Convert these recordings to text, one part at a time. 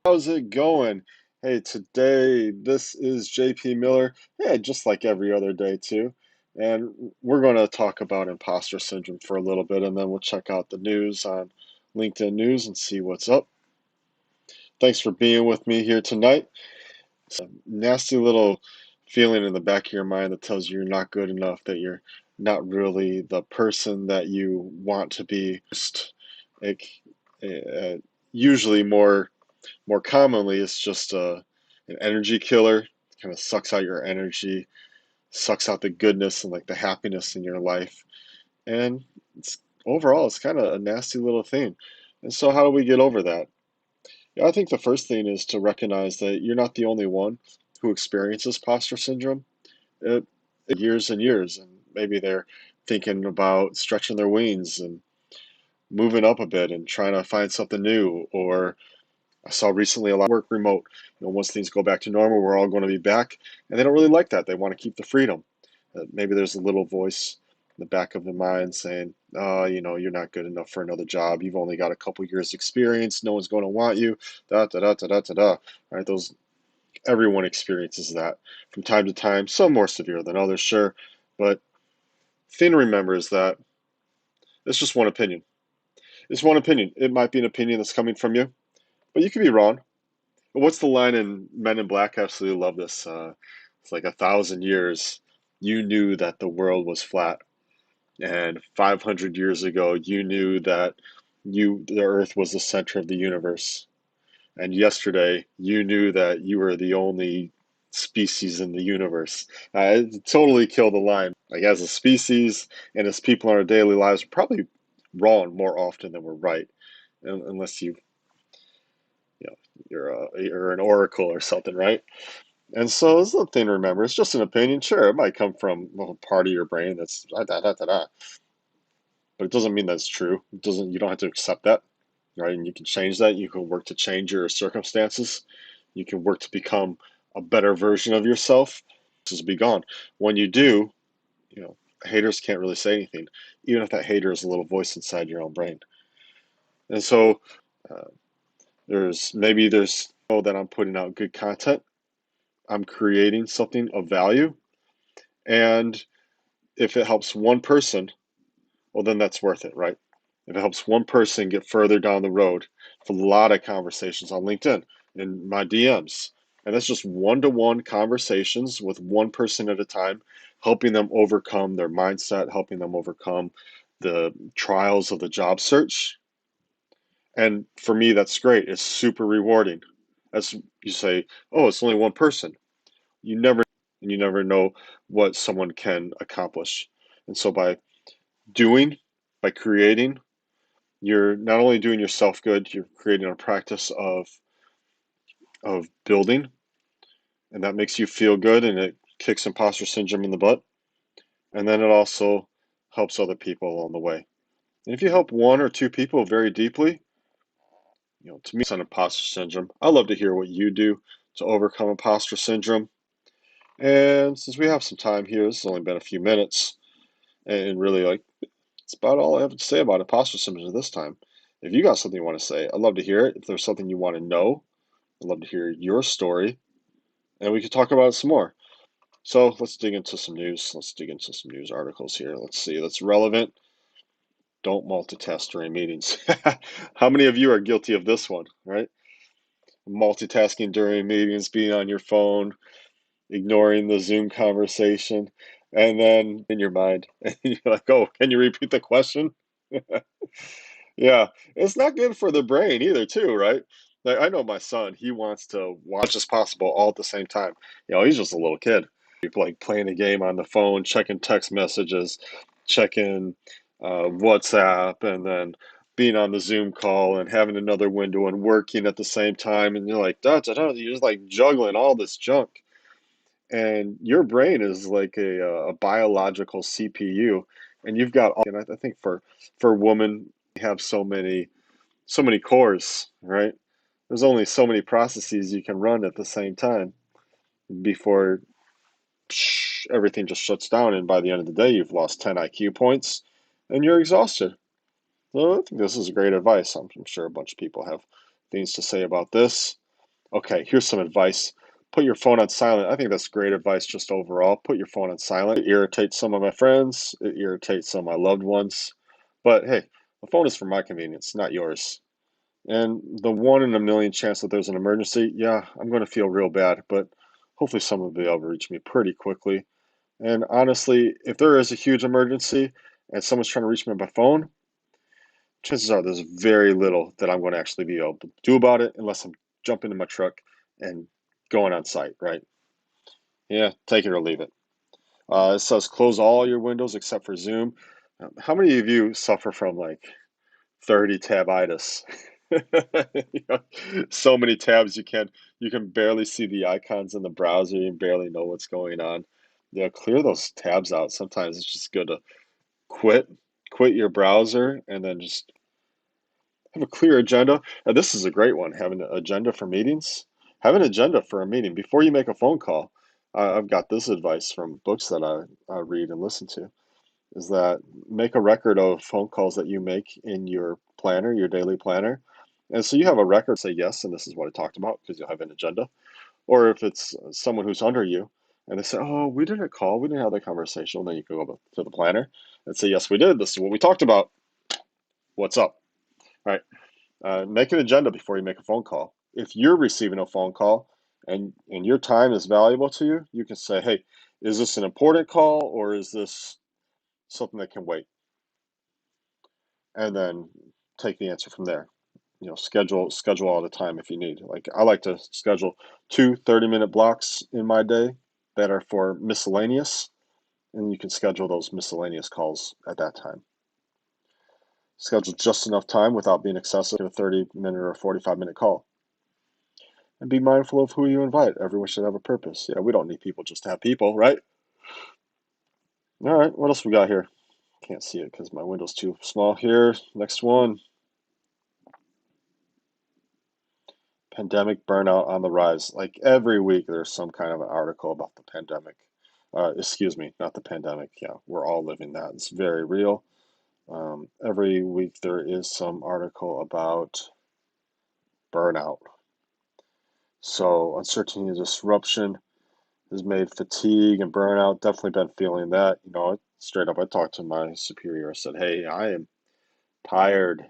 How's it going? Hey, today this is JP Miller. Yeah, just like every other day too. And we're going to talk about imposter syndrome for a little bit, and then we'll check out the news on LinkedIn News and see what's up. Thanks for being with me here tonight. It's a nasty little feeling in the back of your mind that tells you you're not good enough, that you're not really the person that you want to be. Just like, uh, usually more commonly, it's just an energy killer. It kind of sucks out your energy, sucks out the goodness and like the happiness in your life. And it's overall, it's kind of a nasty little thing. And so, how do we get over that? Yeah, I think the first thing is to recognize that you're not the only one who experiences imposter syndrome. Years and years, and maybe they're thinking about stretching their wings and moving up a bit and trying to find something new, or I saw recently a lot of work remote. Once things go back to normal, we're all going to be back, and they don't really like that. They want to keep the freedom. Maybe there's a little voice in the back of the mind saying, you're not good enough for another job. You've only got a couple years experience. No one's going to want you. Da da da da da da da. Right? Those Everyone experiences that from time to time. Some more severe than others, sure, but thing to remember is that it's just one opinion. It's one opinion. It might be an opinion that's coming from you, but you could be wrong. What's the line in Men in Black? I absolutely love this. It's like 1,000 years, you knew that the world was flat, and 500 years ago, you knew that the Earth was the center of the universe, and yesterday, you knew that you were the only species in the universe. It totally killed the line. Like as a species and as people in our daily lives, we're probably wrong more often than we're right, unless you know you're an oracle or something, right? And so it's a thing to remember. It's just an opinion. Sure, it might come from a part of your brain that's da, da, da, da, da, but it doesn't mean that's true. It doesn't. You don't have to accept that, right? And you can change that. You can work to change your circumstances. You can work to become a better version of yourself. This is be gone. When you do, you know, haters can't really say anything, even if that hater is a little voice inside your own brain. And so uh, there's know that I'm putting out good content. I'm creating something of value, and if it helps one person, well, then that's worth it, right? If it helps one person get further down the road, for a lot of conversations on LinkedIn in my DMs, and that's just one-to-one conversations with one person at a time, helping them overcome their mindset, helping them overcome the trials of the job search. And for me, that's great. It's super rewarding. As you say, oh, it's only one person. You never know what someone can accomplish. And so doing, by creating, you're not only doing yourself good, you're creating a practice of building, and that makes you feel good and it kicks imposter syndrome in the butt. And then it also helps other people along the way. And if you help one or two people very deeply, to me, it's on imposter syndrome. I'd love to hear what you do to overcome imposter syndrome. And since we have some time here, this has only been a few minutes, and really, like, it's about all I have to say about imposter syndrome this time. If you got something you want to say, I'd love to hear it. If there's something you want to know, I'd love to hear your story, and we could talk about it some more. So let's dig into some news. Let's dig into some news articles here. Let's see that's relevant. Don't multitask during meetings. How many of you are guilty of this one, right? Multitasking during meetings, being on your phone, ignoring the Zoom conversation, and then in your mind, you're like, oh, can you repeat the question? Yeah, it's not good for the brain either, too, right? Like I know my son, he wants to watch as possible all at the same time. He's just a little kid. Like playing a game on the phone, checking text messages, checking WhatsApp, and then being on the Zoom call and having another window and working at the same time. And you're like, da, da, da, you're just like juggling all this junk. And your brain is like a biological CPU, and you've got all. And I think for women, we have so many cores, right? There's only so many processes you can run at the same time before everything just shuts down, and by the end of the day, you've lost 10 IQ points and you're exhausted. So I think this is great advice. I'm sure a bunch of people have things to say about this. Okay, here's some advice. Put your phone on silent. I think that's great advice just overall. Put your phone on silent. It irritates some of my friends, it irritates some of my loved ones. But hey, the phone is for my convenience, not yours. And the one in a million chance that there's an emergency, yeah, I'm going to feel real bad, but hopefully someone will be able to reach me pretty quickly. And honestly, if there is a huge emergency and someone's trying to reach me by phone, chances are there's very little that I'm going to actually be able to do about it unless I'm jumping in my truck and going on site, right? Yeah, take it or leave it. It says close all your windows except for Zoom. How many of you suffer from like 30 tabitis? You know, so many tabs you can barely see the icons in the browser, you barely know what's going on. Yeah, clear those tabs out. Sometimes it's just good to quit, quit your browser and then just have a clear agenda. This is a great one, having an agenda for meetings. Have an agenda for a meeting before you make a phone call. I've got this advice from books that I read and listen to, is that make a record of phone calls that you make in your planner, your daily planner. And so you have a record, say yes, and this is what I talked about because you'll have an agenda. Or if it's someone who's under you and they say, oh, we didn't call, we didn't have that conversation, well, then you can go to the planner and say, yes, we did. This is what we talked about. What's up? All right. Make an agenda before you make a phone call. If you're receiving a phone call and your time is valuable to you, you can say, "Hey, is this an important call or is this something that can wait?" And then take the answer from there. Schedule all the time if you need. Like I like to schedule two 30-minute blocks in my day that are for miscellaneous, and you can schedule those miscellaneous calls at that time. Schedule just enough time without being excessive to a 30-minute or a 45-minute call. And be mindful of who you invite. Everyone should have a purpose. Yeah, we don't need people just to have people, right? All right, what else we got here? Can't see it because my window's too small here. Next one. Pandemic burnout on the rise. Like every week, there's some kind of an article about the pandemic. Excuse me, not the pandemic. Yeah, we're all living that. It's very real. Every week, there is some article about burnout. So, uncertainty and disruption has made fatigue and burnout. Definitely been feeling that. Straight up, I talked to my superior. I said, "Hey, I am tired.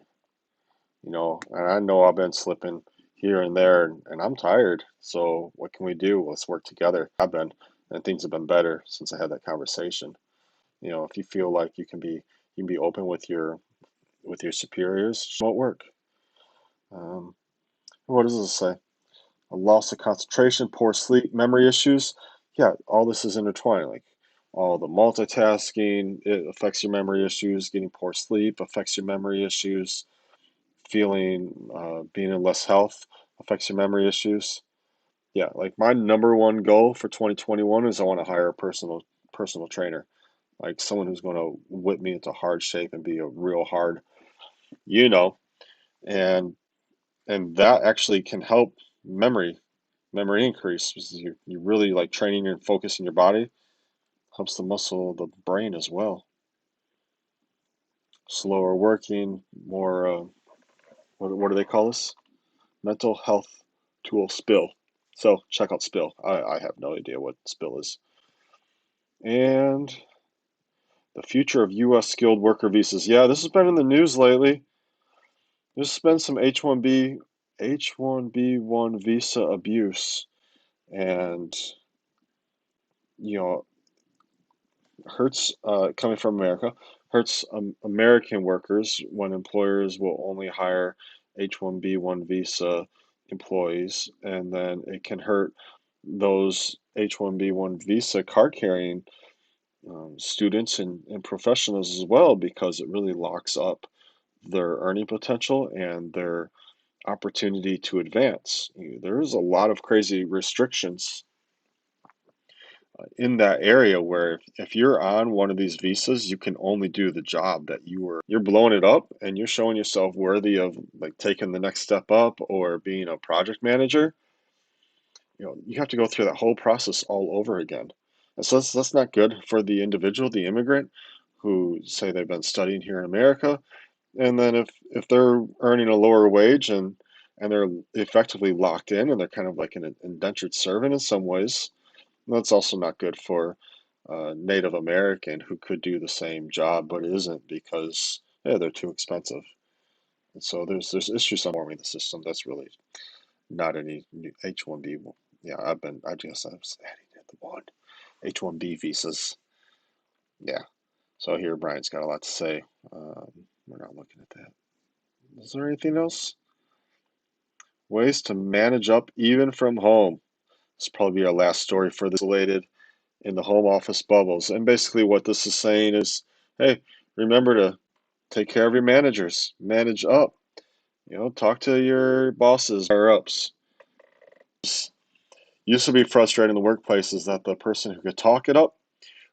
And I know I've been slipping here and there, and I'm tired. So what can we do? Let's work together." I've been, and things have been better since I had that conversation. If you feel like you can be open with your superiors, it won't work. Um, what does this say? A loss of concentration, poor sleep, memory issues. Yeah, all this is intertwined. Like all the multitasking, it affects your memory issues. Getting poor sleep affects your memory issues. Feeling being in less health affects your memory issues. Yeah, like my number one goal for 2021 is I want to hire a personal trainer, like someone who's going to whip me into hard shape and be a real hard, you know, and and that actually can help memory memory increase because you really like training and focusing your body helps the muscle, the brain as well. Slower working, more what do they call this? Mental health tool Spill. So check out Spill. I have no idea what Spill is. And the future of U.S. skilled worker visas. Yeah, this has been in the news lately. There's been some H1B1 visa abuse, and you know hurts coming from America, hurts American workers when employers will only hire H1B1 visa employees, and then it can hurt those H1B1 visa card carrying students and professionals as well because it really locks up their earning potential and their opportunity to advance. There is a lot of crazy restrictions in that area where if you're on one of these visas, you can only do the job that you're blowing it up and you're showing yourself worthy of like taking the next step up or being a project manager. You have to go through that whole process all over again. And so that's not good for the individual, the immigrant who say they've been studying here in America. And then if they're earning a lower wage and and they're effectively locked in, and they're kind of like an indentured servant in some ways. And that's also not good for a Native American who could do the same job but isn't because yeah, they're too expensive. And so there's issues on forming the system. That's really not any new H-1B. Yeah, I guess I was adding the one H-1B visas. Yeah. So here Brian's got a lot to say. We're not looking at that. Is there anything else? Ways to manage up even from home. This will probably be our last story for this related in the home office bubbles. And basically what this is saying is, hey, remember to take care of your managers. Manage up. Talk to your bosses, higher ups. Used to be frustrating in the workplace is that the person who could talk it up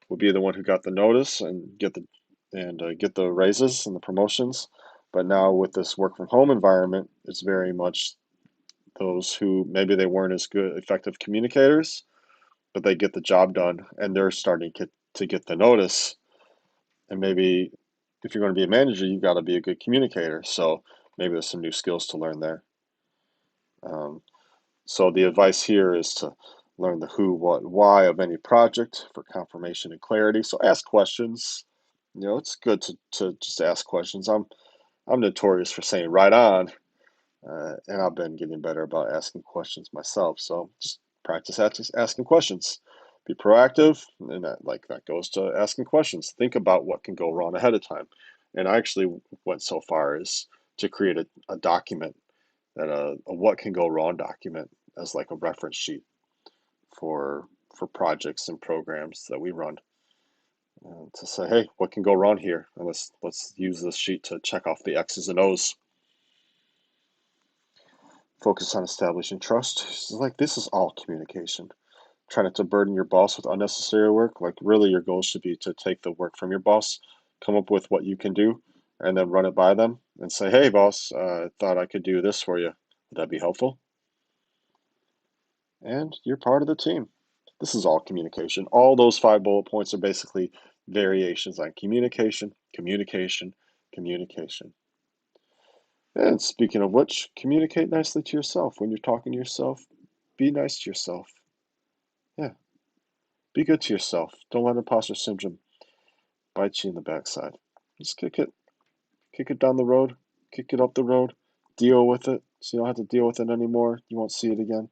would be the one who got the notice and get the raises and the promotions. But now with this work from home environment, it's very much those who maybe they weren't as good effective communicators, but they get the job done and they're starting to get the notice. And maybe if you're going to be a manager, you got to be a good communicator. So maybe there's some new skills to learn there. Um, so the advice here is to learn the who, what, why of any project for confirmation and clarity. So ask questions. It's good to just ask questions. I'm notorious for saying right on, and I've been getting better about asking questions myself. So just practice asking questions. Be proactive, and that goes to asking questions. Think about what can go wrong ahead of time. And I actually went so far as to create a document that a what can go wrong document as like a reference sheet for projects and programs that we run, to say, hey, what can go wrong here? And let's use this sheet to check off the X's and O's. Focus on establishing trust. It's like this is all communication. Try not to burden your boss with unnecessary work. Like really, your goal should be to take the work from your boss, come up with what you can do, and then run it by them and say, hey, boss, I thought I could do this for you. Would that be helpful? And you're part of the team. This is all communication. All those 5 bullet points are basically variations on communication, communication, communication. And speaking of which, communicate nicely to yourself. When you're talking to yourself, be nice to yourself. Yeah, be good to yourself. Don't let imposter syndrome bite you in the backside. Just kick it down the road, kick it up the road, deal with it so you don't have to deal with it anymore. You won't see it again.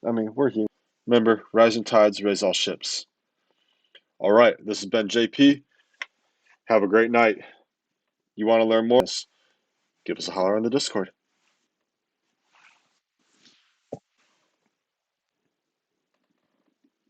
I mean, we're here. Remember, rising tides raise all ships. All right, this has been JP. Have a great night. You want to learn more? Give us a holler on the Discord.